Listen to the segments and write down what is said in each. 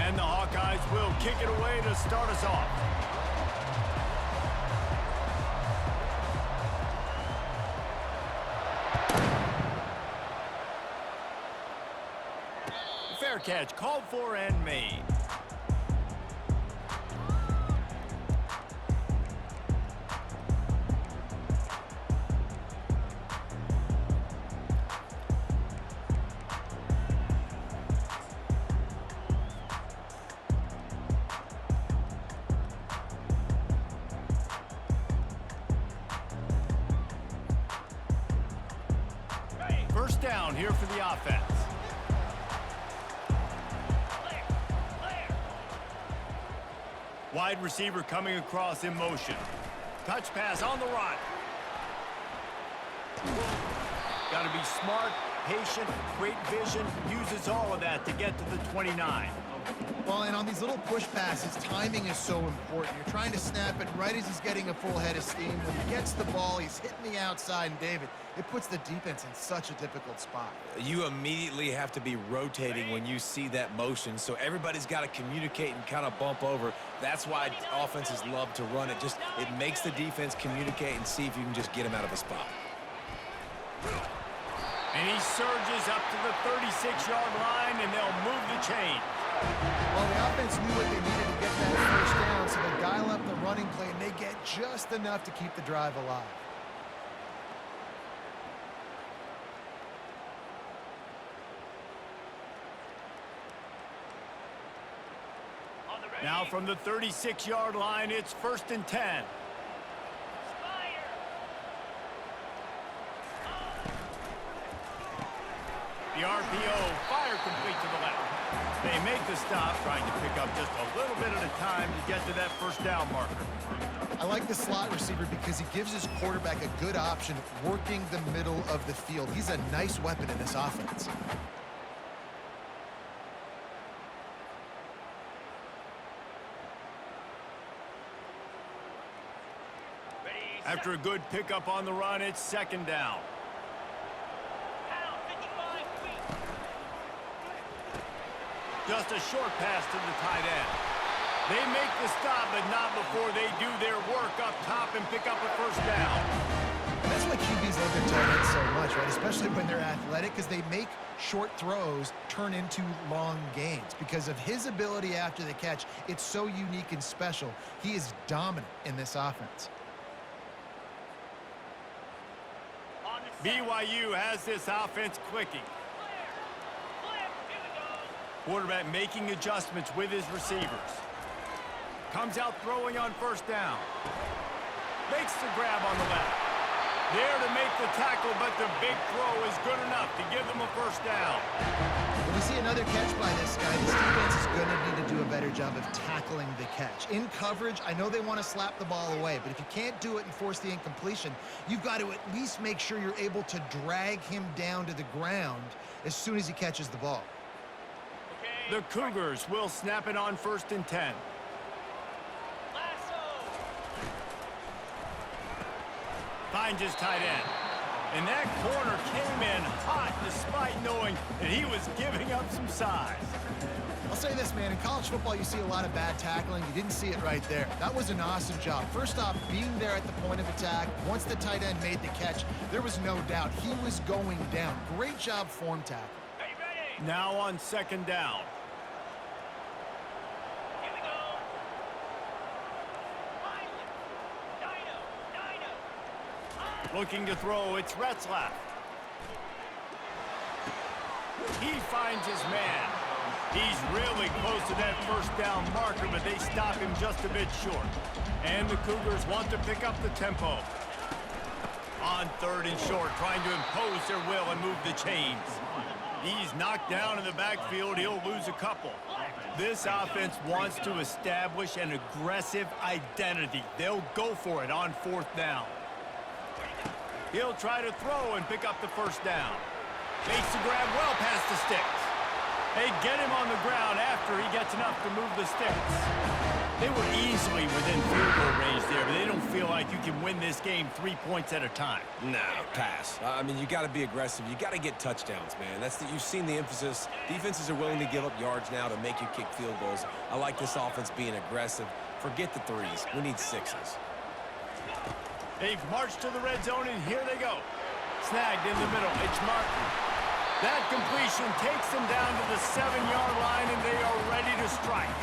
And the Hawkeyes will kick it away to start us off. Fair catch, called for and made. First down here for the offense. Wide receiver coming across in motion. Touch pass on the run. Got to be smart, patient, great vision. Uses all of that to get to the 29. Well, and on these little push passes, timing is so important. You're trying to snap it right as he's getting a full head of steam. When he gets the ball, he's hitting the outside, and David, it puts the defense in such a difficult spot. You immediately have to be rotating when you see that motion, so everybody's got to communicate and kind of bump over. That's why offenses love to run it. It makes the defense communicate and see if you can just get him out of a spot. And he surges up to the 36-yard line, and they'll move the chain. Well, the offense knew what they needed to get that first down, so they dial up the running play, and they get just enough to keep the drive alive. Now from the 36-yard line, it's 1st and 10. The RPO, fire complete to the left. They make the stop, trying to pick up just a little bit at a time to get to that first down marker. I like the slot receiver because he gives his quarterback a good option working the middle of the field. He's a nice weapon in this offense. After a good pickup on the run, it's 2nd down. Just a short pass to the tight end. They make the stop, but not before they do their work up top and pick up a first down. And that's why QBs love their tight ends so much, right? Especially when they're athletic, because they make short throws turn into long gains. Because of his ability after the catch, it's so unique and special. He is dominant in this offense. BYU has this offense clicking. Quarterback making adjustments with his receivers. Comes out throwing on first down. Makes the grab on the left. There to make the tackle, but the big throw is good enough to give them a first down. When we see another catch by this guy, this defense is going to need to do a better job of tackling the catch. In coverage, I know they want to slap the ball away, but if you can't do it and force the incompletion, you've got to at least make sure you're able to drag him down to the ground as soon as he catches the ball. The Cougars will snap it on 1st and 10. Finds his tight end. And that corner came in hot despite knowing that he was giving up some size. I'll say this, man. In college football, you see a lot of bad tackling. You didn't see it right there. That was an awesome job. First off, being there at the point of attack. Once the tight end made the catch, there was no doubt he was going down. Great job form tackle. Now on 2nd down. Looking to throw, it's Retzlaff. He finds his man. He's really close to that first down marker, but they stop him just a bit short. And the Cougars want to pick up the tempo. On 3rd and short, trying to impose their will and move the chains. He's knocked down in the backfield. He'll lose a couple. This offense wants to establish an aggressive identity. They'll go for it on 4th down. He'll try to throw and pick up the first down. Makes the grab well past the sticks. They get him on the ground after he gets enough to move the sticks. They were easily within field goal range there, but they don't feel like you can win this game 3 points at a time. No, pass. I mean, you got to be aggressive. You got to get touchdowns, man. You've seen the emphasis. Defenses are willing to give up yards now to make you kick field goals. I like this offense being aggressive. Forget the threes. We need sixes. They've marched to the red zone, and here they go. Snagged in the middle. It's Martin. That completion takes them down to the 7-yard line, and they are ready to strike.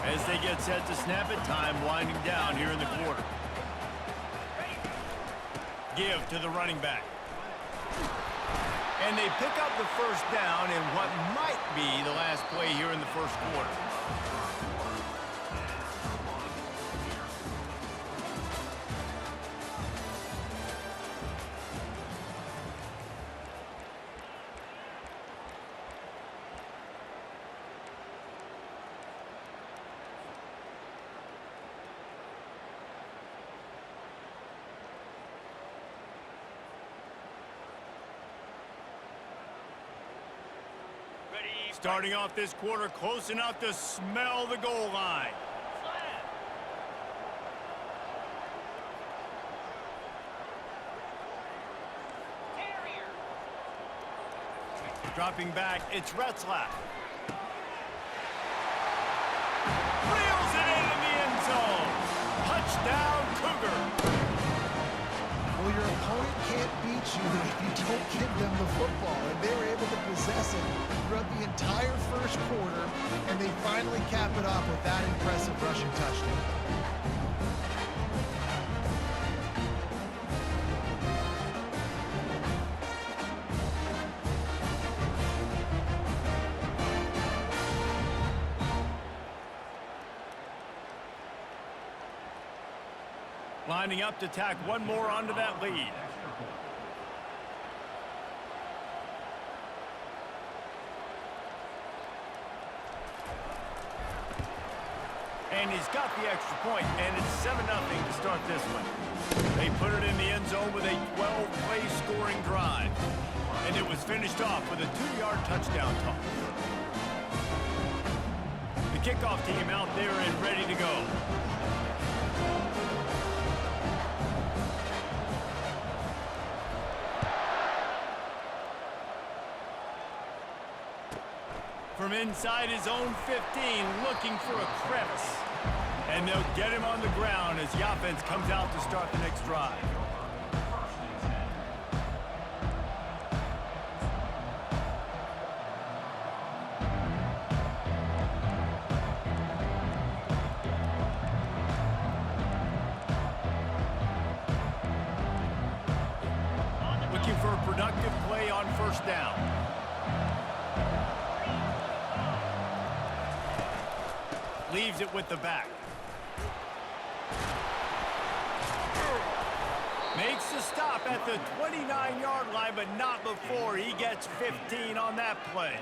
As they get set to snap it, time winding down here in the quarter. Give to the running back. And they pick up the first down in what might be the last play here in the first quarter. Starting off this quarter close enough to smell the goal line. Dropping back, it's Retzlaff. Reels it into the end zone. Touchdown, Cougar. Well, your opponent can't beat you if you don't give them the football, and they were able to possess it throughout the entire first quarter, and they finally cap it off with that impressive rushing touchdown. Lining up to tack one more onto that lead. And he's got the extra point, and it's 7-0 to start this one. They put it in the end zone with a 12-play scoring drive. And it was finished off with a 2-yard touchdown toss. The kickoff team out there and ready to go. From inside his own 15, looking for a crevice. And they'll get him on the ground as the offense comes out to start the next drive. Looking for a productive play on first down. Leaves it with the back. Makes the stop at the 29-yard line, but not before he gets 15 on that play.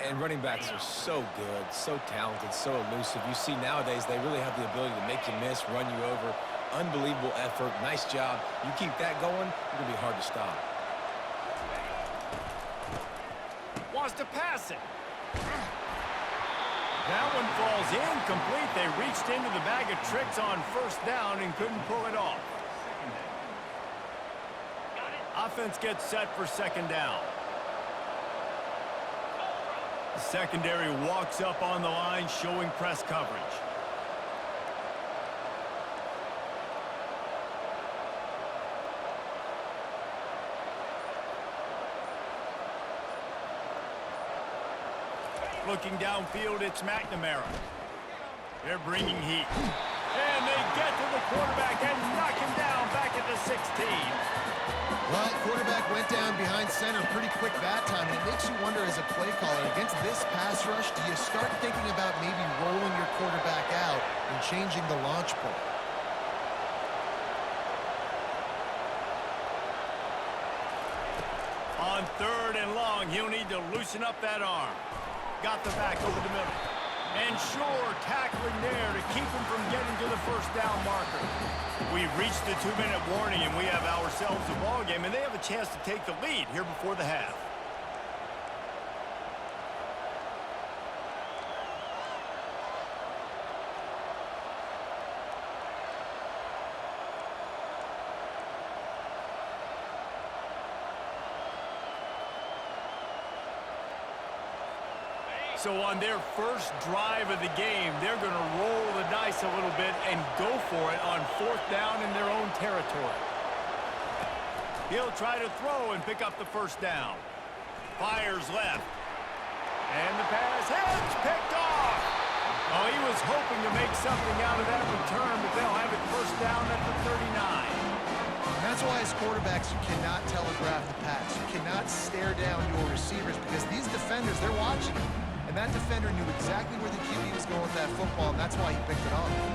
And running backs are so good, so talented, so elusive. You see nowadays they really have the ability to make you miss, run you over. Unbelievable effort. Nice job. You keep that going, it's going to be hard to stop. Wants to pass it. That one falls incomplete. They reached into the bag of tricks on first down and couldn't pull it off. Offense gets set for second down. The secondary walks up on the line, showing press coverage. Looking downfield, it's McNamara. They're bringing heat. And they get to the quarterback and knock him down back at the 16. Well, quarterback went down behind center pretty quick that time, and it makes you wonder as a play caller, against this pass rush, do you start thinking about maybe rolling your quarterback out and changing the launch point? On third and long, he'll need to loosen up that arm. Got the back over the middle. And Shore tackling there to keep him from getting to the first down marker. We've reached the 2-minute warning, and we have ourselves a ball game, and they have a chance to take the lead here before the half. So on their first drive of the game, they're going to roll the dice a little bit and go for it on 4th down in their own territory. He'll try to throw and pick up the first down. Fires left. And the pass is picked off. Oh, he was hoping to make something out of that return, but they'll have it first down at the 39. And that's why as quarterbacks, you cannot telegraph the pass. You cannot stare down your receivers because these defenders, they're watching. And that defender knew exactly where the QB was going with that football, and that's why he picked it off.